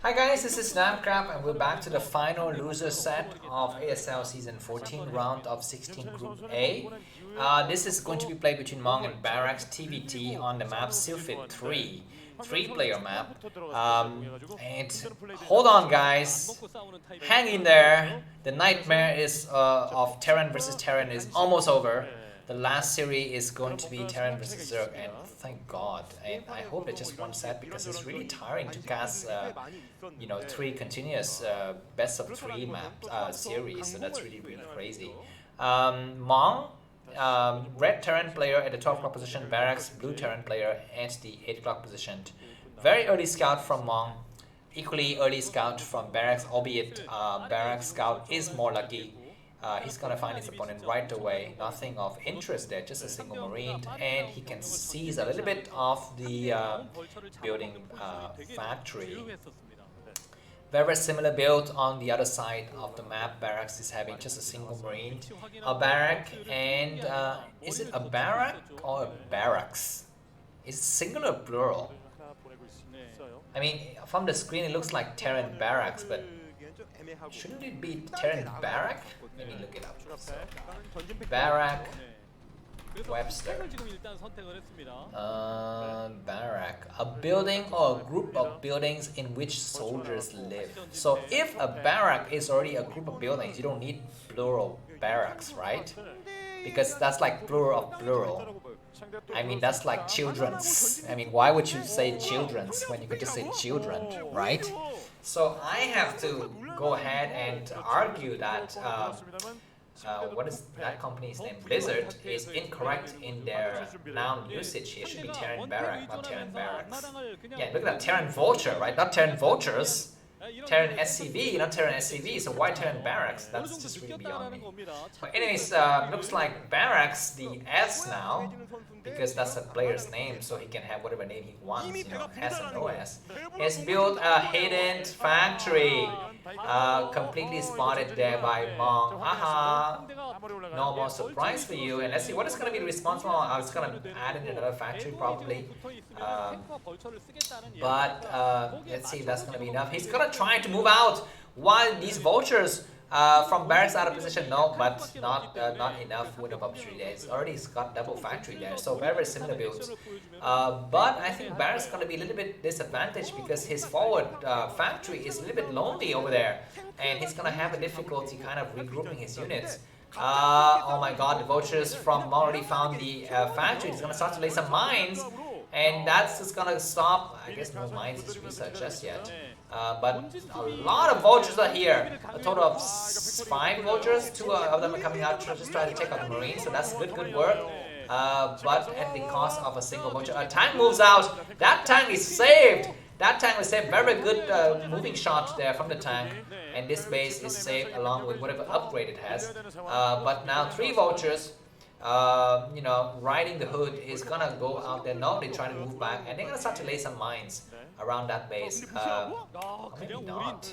Hi guys, this is Starcraft and we're back to the final loser set of ASL Season 14 round of 16 Group A. This is going to be played between Mong and Barracks TVT on the map Sylphid 3. Three-player map. And hold on guys, hang in there. The nightmare is of Terran versus Terran is almost over. The last series is going to be Terran versus Zerg, and thank God. And I hope it's just one set because it's really tiring to cast, three continuous best of three map series. So that's really crazy. Mong, red Terran player at the 12 o'clock position. Barracks, blue Terran player at the 8 o'clock position. Very early scout from Mong. Equally early scout from Barracks, albeit Barracks scout is more lucky. He's gonna find his opponent right away. Nothing of interest there, just a single marine, and he can seize a little bit of the building factory. Very similar build on the other side of the map. Barracks is having just a single marine, a barrack, and is it a barrack or a barracks? Is it singular or plural? I mean, from the screen it looks like Terran Barracks, but shouldn't it be Terran Barrack? Let me look it up. So, Barrack, Webster. Barrack. A building or a group of buildings in which soldiers live. So if a barrack is already a group of buildings, you don't need plural barracks, right? Because that's like plural of plural. I mean, that's like children's. I mean, why would you say children's when you could just say children, right? So I have to go ahead and argue that what is that company's name? Blizzard is incorrect in their noun usage here. It should be Terran Barrack, not Terran Barracks. Yeah, look at that, Terran Vulture, right? Not Terran Vultures. Terran SCV, not Terran SCV, so why Terran Barracks? That's just really beyond me. But anyways, looks like Barracks, the S now, because that's a player's name, so he can have whatever name he wants, S and OS, has built a hidden factory, completely spotted there by Mong. Haha, no more surprise for you. And let's see what is going to be the response. I was going to add in another factory probably, but let's see if that's going to be enough. He's going to try to move out while these vultures from Barracks out of position. No, but not enough window of opportunity there. It's already got double factory there, so very similar builds. But I think Barracks is going to be a little bit disadvantaged because his forward factory is a little bit lonely over there, and he's going to have a difficulty kind of regrouping his units. Oh my God, the vultures from already found the factory. He's going to start to lay some mines, and that's just going to stop. I guess no mines is research just yet. But a lot of vultures are here. A total of 5 vultures. 2 of them are coming out to just try to take out the marines. So that's good work. But at the cost of a single vulture. A tank moves out. That tank is saved. That tank was saved. Very good moving shot there from the tank. And this base is saved along with whatever upgrade it has. But now 3 vultures. Riding the hood is gonna go out there. No, they try to move back, and they're gonna start to lay some mines around that base. Maybe not.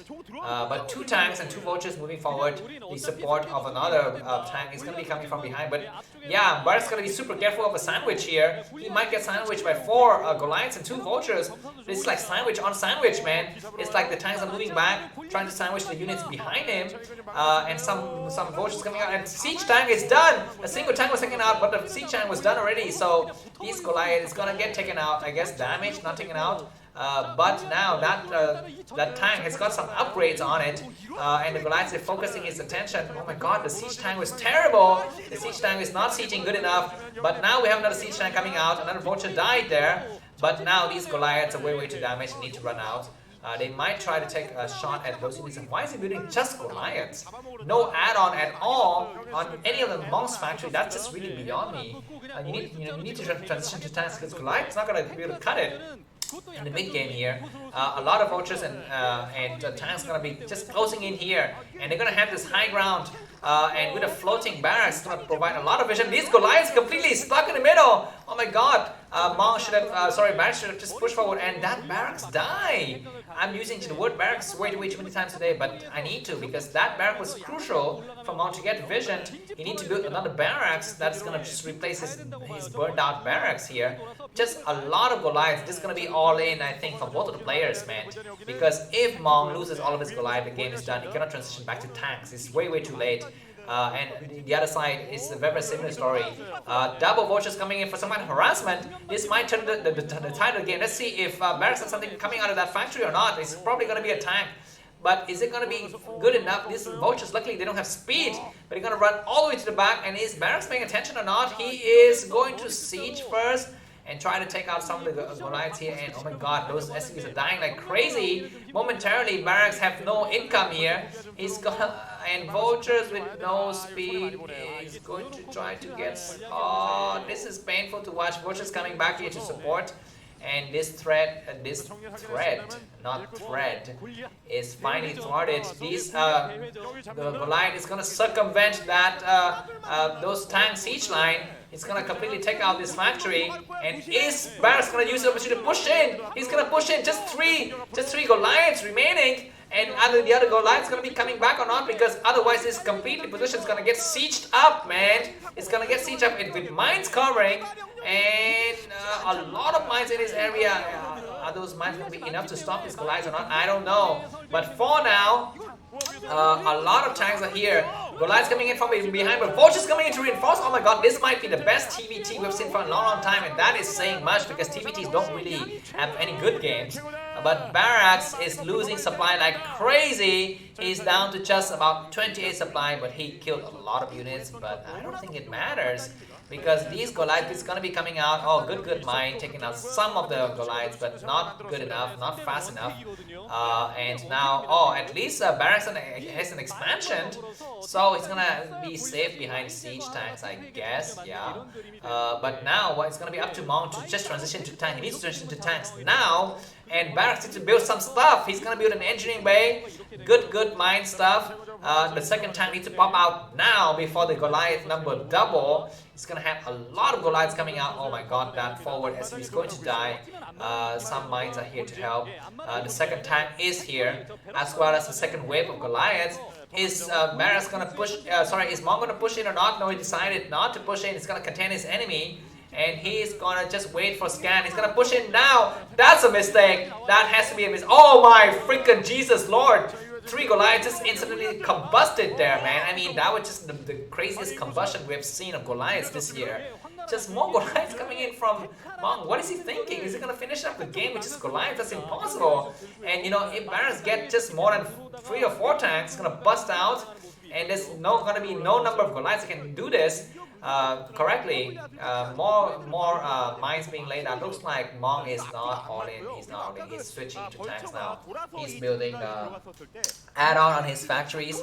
But 2 tanks and 2 vultures moving forward. The support of another tank is gonna be coming from behind. But yeah, Bart's gonna be super careful of a sandwich here. He might get sandwiched by 4 Goliaths and 2 vultures. This is like sandwich on sandwich, man. It's like the tanks are moving back, trying to sandwich the units behind him, and some vultures coming out. And siege tank is done. A single tank was taken out, but the siege tank was done already. So these Goliath is gonna get taken out. I guess damage, not taken out. But now that tank has got some upgrades on it, and the Goliath is focusing his attention. Oh my God, the siege tank was terrible. The siege tank is not sieging good enough. But now we have another siege tank coming out. Another vulture died there. But now these Goliaths are way too damaged and need to run out. They might try to take a shot at those units. Why is he building just Goliaths? No add-on at all on any of the Mong's factory. That's just really beyond me. You need to transition to tanks because Goliath's not going to be able to cut it in the mid game here. A lot of vultures and tanks going to be just closing in here, and they're going to have this high ground. And with a floating barracks, it's going to provide a lot of vision. These Goliaths completely stuck in the middle. Oh my God. Mong should have, Barracks should have just pushed forward, and that Barracks die. I'm using the word barracks way too many times today, but I need to, because that barrack was crucial for Mong to get visioned. He needs to build another barracks that's gonna just replace his burned out barracks here. Just a lot of Goliaths. This is gonna be all in, I think, for both of the players, man. Because if Mong loses all of his Goliath, the game is done. He cannot transition back to tanks. It's way too late. And the other side is a very similar story. Double vultures coming in for some kind of harassment. This might turn the tide of the game. Let's see if Barracks has something coming out of that factory or not. It's probably going to be a tank. But is it going to be good enough? These vultures, luckily, they don't have speed. But he's going to run all the way to the back. And is Barracks paying attention or not? He is going to siege first and try to take out some of the Goliaths here. And oh my god, those SCVs are dying like crazy. Momentarily, Barracks have no income here. He's gonna, and vultures with no speed is going to try to get. Oh, this is painful to watch. Vultures coming back here to support. And this thread, not thread, is finally thwarted. The Goliath is gonna circumvent that those tank siege line. It's gonna completely take out this factory. And is Barracks gonna use the opportunity to push in? He's gonna push in. Just three Goliaths remaining. And either the other Goliath's gonna be coming back or not, because otherwise this completely position's gonna get sieged up, man. It's gonna get sieged up with mines covering, and a lot of mines in this area. Are those mines gonna be enough to stop these Goliaths or not? I don't know. But for now, a lot of tanks are here. Goliath's coming in from behind, but vultures coming in to reinforce. Oh my god, this might be the best TVT we've seen for a long time, and that is saying much, because TVTs don't really have any good games. But Barracks is losing supply like crazy. He's down to just about 28 supply, but he killed a lot of units. But I don't think it matters, because these Goliaths is going to be coming out. Oh, good mine, taking out some of the Goliaths, but not good enough, not fast enough. And now, oh, at least Barracks has an expansion, so he's going to be safe behind siege tanks, I guess, yeah. But now, it's going to be up to Mong to just transition to tank. He needs to transition to tanks now. And Barracks needs to build some stuff. He's going to build an engineering bay. Good mine stuff. The second tank needs to pop out now before the Goliath number double. It's going to have a lot of Goliaths coming out. Oh my god, that forward SCV is going to die. Some mines are here to help. The second tank is here, as well as the second wave of Goliaths. Is Barracks going to push, is Mong going to push in or not? No, he decided not to push in. He's going to contain his enemy. And he's gonna just wait for scan. He's gonna push in now. That's a mistake. That has to be a mistake. Oh my freaking Jesus Lord. 3 Goliaths just instantly combusted there, man. I mean, that was just the craziest combustion we've seen of Goliaths this year. Just more Goliaths coming in from Mong. What is he thinking? Is he gonna finish up the game with just Goliaths? That's impossible. And you know, if Barracks get just more than 3 or 4 tanks, it's gonna bust out. And there's gonna be no number of Goliaths that can do this correctly. More mines being laid out. Looks like Mong is not all in. He's not all in. He's switching to tanks now. He's building add-on on his factories.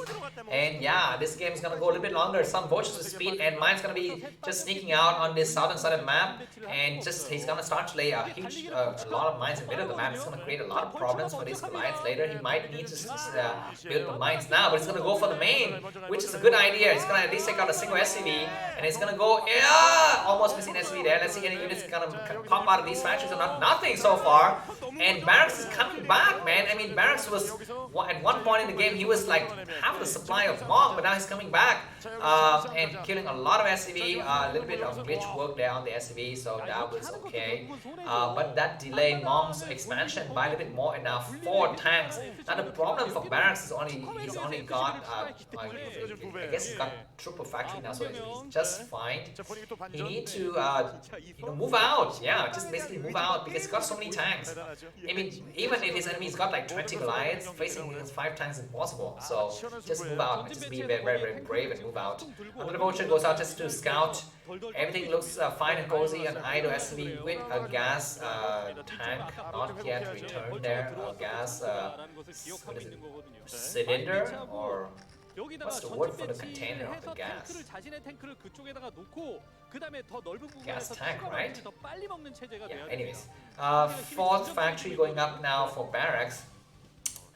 And yeah, this game is gonna go a little bit longer. Some vultures with speed, and mine's gonna be just sneaking out on this southern side of the map. And just he's gonna start to lay a huge, a lot of mines in the middle of the map. It's gonna create a lot of problems for these Goliaths later. He might need to build the mines now, but he's gonna go for the main, which is a good idea. He's gonna at least take out a single SCV. And it's gonna go, yeah, almost missing SCV there. Let's see any units gonna pop out of these factories or not. Nothing so far. And Barracks is coming back, man. I mean, Barracks was, at one point in the game, he was like half the supply of Mong, but now he's coming back and killing a lot of SCV. A little bit of glitch work there on the SCV, so that was okay. But that delayed Mong's expansion by a little bit more, enough 4 tanks. Now the problem for Barracks is he's only got, I guess he's got triple factory now, so he's just fine. He needs to move out. Yeah, just basically move out, because he's got so many tanks. I mean, even if his enemy's got like 20 Goliaths, facing his 5 tanks is impossible. So just move out. Just be very brave and move out. Another vulture goes out just to scout. Everything looks fine and cozy. An idle SCV with a gas tank, not yet returned there. A gas, what is it? Cylinder, or what's the word for the container of the gas? Gas tank, right? Yeah, anyways. 4th factory going up now for Barracks.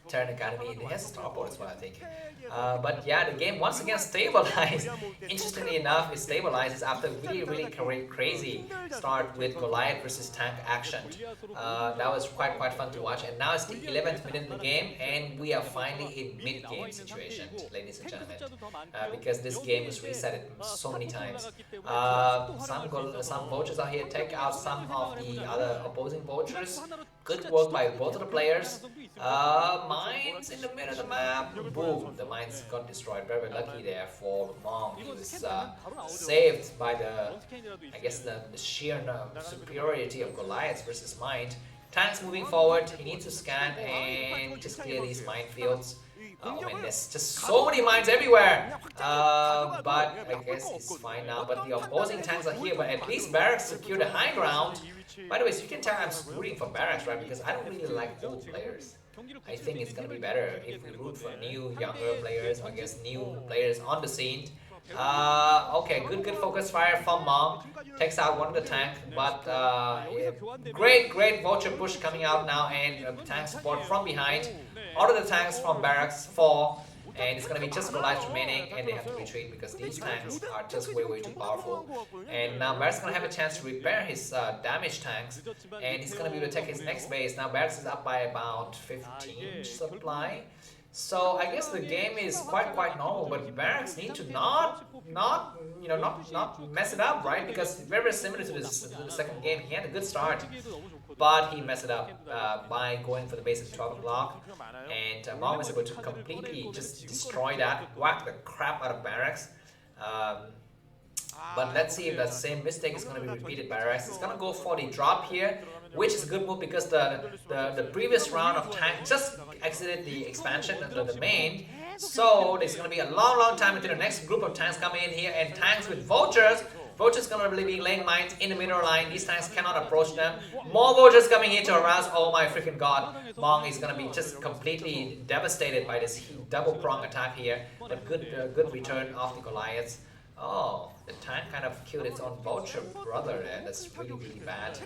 Terran Academy. It has a starboard as well, I think. But yeah, the game once again stabilized. Interestingly enough, it stabilizes after really crazy start with Goliath versus tank action. That was quite fun to watch. And now it's the 11th minute in the game, and we are finally in mid-game situation, ladies and gentlemen, because this game was reset so many times. Some vultures are here. Take out some of the other opposing vultures. Good work by both of the players. Mines in the middle of the map. Boom! The mines got destroyed. Very lucky there for Mong. He was saved by I guess the sheer superiority of Goliaths versus mine. Tanks moving forward. He needs to scan and just clear these minefields. Oh man, there's just so many mines everywhere. But I guess it's fine now. But the opposing tanks are here. But at least Barracks secured the high ground. By the way, so you can tell I'm rooting for Barracks, right? Because I don't really like old players. I think it's gonna be better if we root for new, younger players, or I guess new players on the scene. Okay, good focus fire from Mong. Takes out one of the tank, but yeah, great vulture push coming out now, and tank support from behind. All of the tanks from Barracks fall, and it's gonna be just Goliath remaining, and they have to retreat because these tanks are just way too powerful. And now Barracks is gonna have a chance to repair his damaged tanks, and he's gonna be able to take his next base. Now Barracks is up by about 15 supply. So I guess the game is quite normal, but Barracks need to not mess it up, right? Because very similar to the second game, he had a good start, but he messed it up by going for the base at 12 o'clock, and Mong was able to completely just destroy that, whack the crap out of Barracks. But let's see if that same mistake is going to be repeated by Barracks. It's going to go for the drop here, which is a good move because the previous round of tank just exited the expansion, the main. So there's going to be a long time until the next group of tanks come in here, and tanks with vultures. Vultures going to really be laying mines in the middle line. These tanks cannot approach them. More vultures coming here to harass. Oh my freaking god. Mong is going to be just completely devastated by this double prong attack here. But good return of the Goliaths. Oh, the tank kind of killed its own vulture brother there. That's really bad.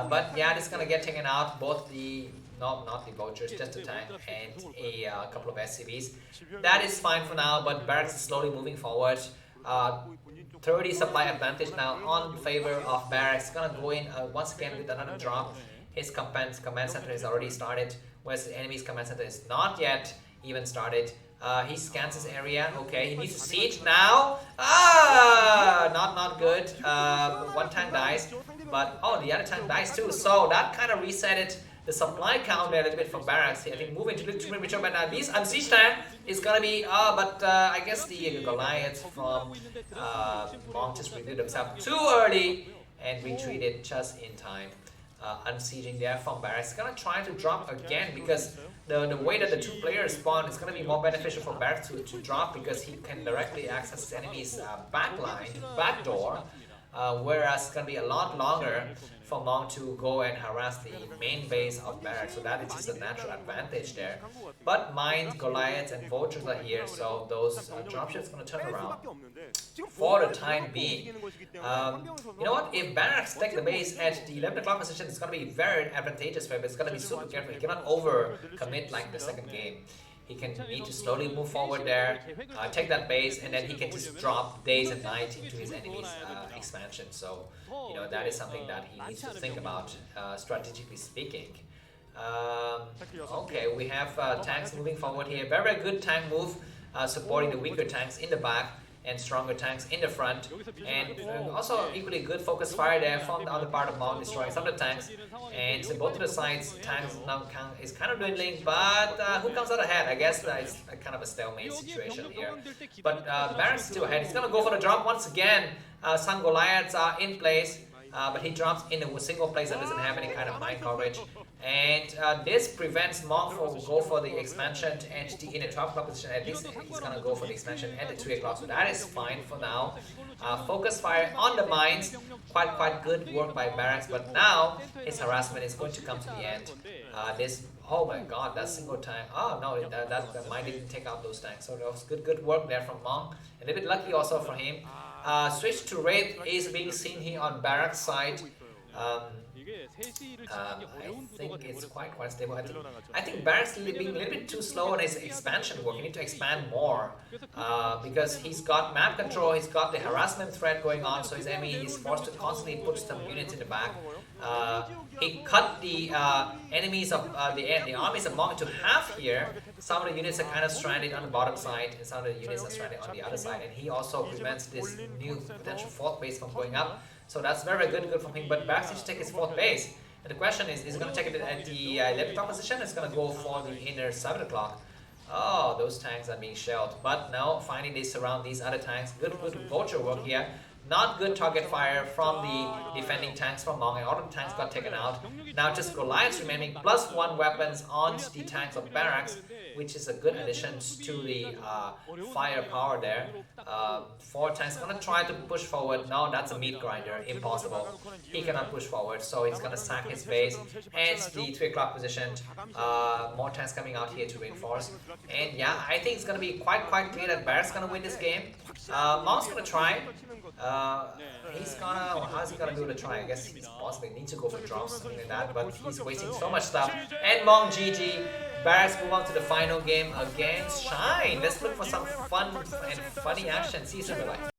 But yeah, this is going to get taken out. Both the not the vultures, just the tank and a couple of SCVs. That is fine for now, but Barracks is slowly moving forward. 30 supply advantage now on favor of Barracks. Gonna go in once again with another drop. His command center has already started, whereas the enemy's command center is not yet even started. He scans his area. Okay, he needs to siege now. Not good. One tank dies, but oh, the other tank dies too. So that kind of resetted the supply count there a little bit for Barracks. I think moving to too premature, but now this unsiege tank is gonna be. I guess the Goliaths from Mong just reviewed themselves too early and retreated just in time. Unsieging there from Barracks. Gonna try to drop again because the way that the two players spawn is gonna be more beneficial for Barracks to drop because he can directly access his enemy's backdoor. Whereas it's gonna be a lot longer for Mong to go and harass the main base of Barracks, so that is just a natural advantage there. But mines, Goliaths, and vultures are here, so those dropships gonna turn around for the time being. You know what? If Barracks take the base at the 11 o'clock position, it's gonna be very advantageous for him. It's gonna be super careful. He cannot over commit like the second game. He can need to slowly move forward there, take that base, and then he can just drop days and nights into his enemy's expansion. So, you know, that is something that he needs to think about, strategically speaking. Okay, we have tanks moving forward here. Very good tank move, supporting the weaker tanks in the back and stronger tanks in the front, and also equally good focus fire there from the other part of Mong, destroying some of the tanks. And so both of the sides, tanks now is kind of dwindling, but who comes out ahead? I guess it's a kind of a stalemate situation here. But Barracks is still ahead. He's gonna go for the drop once again. Some Goliaths are in place, but he drops in a single place that doesn't have any kind of mine coverage. And this prevents Mong from go for the expansion entity in a 12 o'clock position. At least he's gonna go for the expansion at the 3 o'clock, so that is fine for now. Focus fire on the mines, quite good work by Barracks, but now his harassment is going to come to the end. Oh my god, that single tank. Oh no, that mine didn't take out those tanks, so that was good work there from Mong. A little bit lucky also for him. Switch to Wraith is being seen here on Barracks side. I think it's quite stable. I think Barracks being a little bit too slow on his expansion work. He need to expand more because he's got map control, he's got the harassment threat going on, so his enemy is forced to constantly put some units in the back. He cut the enemies of the armies of Mong to half here. Some of the units are kind of stranded on the bottom side, and some of the units are stranded on the other side. And he also prevents this new potential fourth base from going up. So that's very good from him. But Barracks needs to take his fourth base. And the question is he going to take it at the 11 o'clock position? It's going to go for the inner 7 o'clock. Oh, those tanks are being shelled. But now, finally, they surround these other tanks. Good vulture work here. Not good target fire from the defending tanks from Mong, and all the tanks got taken out. Now just Goliaths remaining, +1 weapons on the tanks of Barracks, which is a good addition to the firepower there. 4 tanks gonna try to push forward. No, that's a meat grinder, impossible. He cannot push forward, so he's gonna sack his base. Hence the 3 o'clock positioned. More tanks coming out here to reinforce. And yeah, I think it's gonna be quite clear that Barracks gonna win this game. Mong's gonna try. How's he gonna do the try? I guess he's possibly needs to go for drops, something like that, but he's wasting so much stuff. And Mong GG. Barracks move on to the final game against Shine. Let's look for some fun and funny action. See you soon, bye-bye.